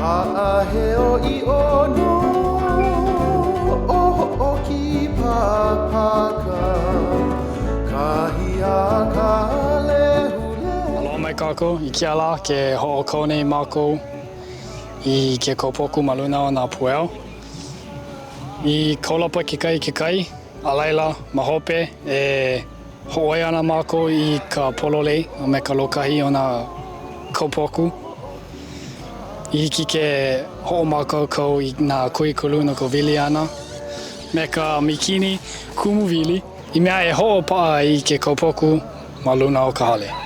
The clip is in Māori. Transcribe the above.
Ka'aheo I ono o ki papaka Kahia ka lehule Aloha mai kākou, I ke ala ke ho'okone I mākou I ke kaupoku ma luna o nā pueo. I kaulapa ke kai, a laila ma hope e ho'oi ana mākou I ka pololei o me ka lokahi o nā kaupoku. I hiki ke ho'omākaukau I nā kuikulu no ka wili ana me ka mikini kumu wili I mea e ho'opa'a I ke kaupoku ma luna o ka hale.